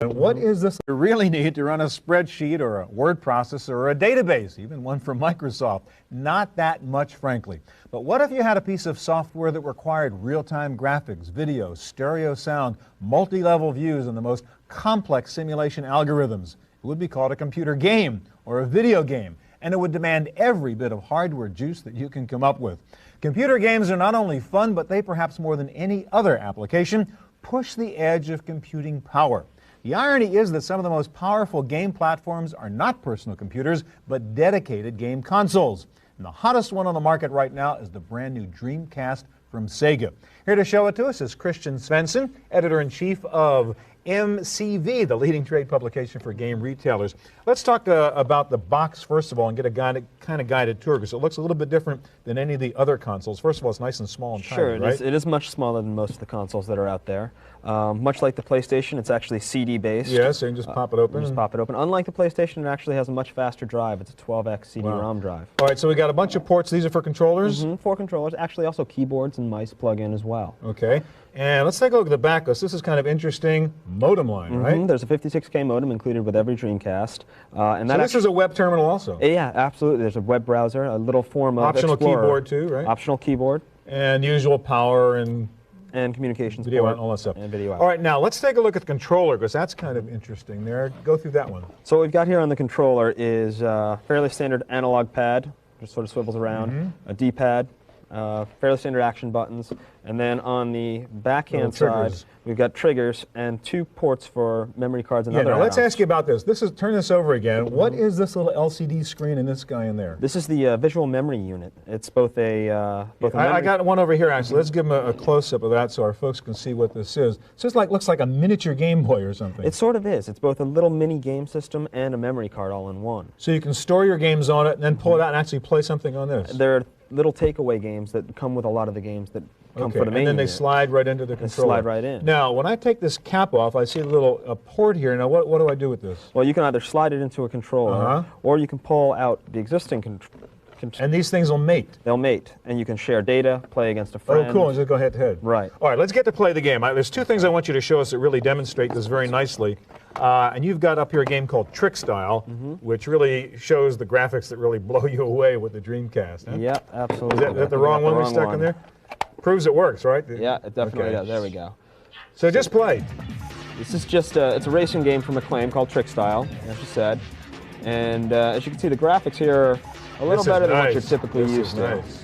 What is this you really need to run a spreadsheet or a word processor or a database, even one from Microsoft? Not that much, frankly. But what if you had a piece of software that required real-time graphics, video, stereo sound, multi-level views, and the most complex simulation algorithms? It would be called a computer game or a video game, and it would demand every bit of hardware juice that you can come up with. Computer games are not only fun, but they, perhaps more than any other application, push the edge of computing power. The irony is that some of the most powerful game platforms are not personal computers, but dedicated game consoles. And the hottest one on the market right now is the brand new Dreamcast from Sega. Here to show it to us is Christian Svensson, editor-in-chief of MCV, the leading trade publication for game retailers. Let's talk about the box first of all and get a kind of guided tour, because it looks a little bit different than any of the other consoles. First of all, it's nice and small and tiny, right? Sure, it is much smaller than most of the consoles that are out there. Much like the PlayStation, it's actually CD-based. Yes, so you can just pop it open. Just pop it open. Unlike the PlayStation, it actually has a much faster drive. It's a 12x CD-ROM drive. All right, so we got a bunch of ports. These are for controllers? 4 controllers. Actually, also keyboards and mice plug in as well. Okay. And let's take a look at the back. This is kind of interesting. Modem line, right? There's a 56K modem included with every Dreamcast. And so this is a web terminal also? Yeah, absolutely. There's a web browser, a little form of optional Explorer. Keyboard too, right? Optional keyboard. And usual power and communications video port, and all that stuff. And video out. All right, now let's take a look at the controller, because that's kind of interesting there. Go through that one. So what we've got here on the controller is a fairly standard analog pad, just sort of swivels around, a D-pad, fairly standard action buttons, and then on the backhand side, we've got triggers and 2 ports for memory cards and other now let's add-ons. ask you about this. Turn this over again. What is this little LCD screen and this guy in there? This is the visual memory unit. It's both a I got one over here actually. Let's give them a close-up of that so our folks can see what this is. It's just looks like a miniature Game Boy or something. It sort of is. It's both a little mini game system and a memory card all in one. So you can store your games on it and then pull it out and actually play something on this. There are little takeaway games that come with a lot of the games that come for the main and then they unit. slide right into the controller. They slide right in. Now, when I take this cap off, I see a little port here. Now, what do I do with this? Well, you can either slide it into a controller, or you can pull out the existing controller. And these things will mate? They'll mate, and you can share data, play against a friend. Oh, cool. Just go head-to-head. Right. All right, let's get to play the game. There's 2 things I want you to show us that really demonstrate this very nicely. And you've got up here a game called Trick Style, which really shows the graphics that really blow you away with the Dreamcast. Huh? Yeah, absolutely. Is that the wrong one we stuck in there? Proves it works, right? Yeah, it definitely does. There we go. So just play. This is just it's a racing game from Acclaim called Trick Style, as you said. And as you can see, the graphics here are a little better than what you're typically used to. Nice.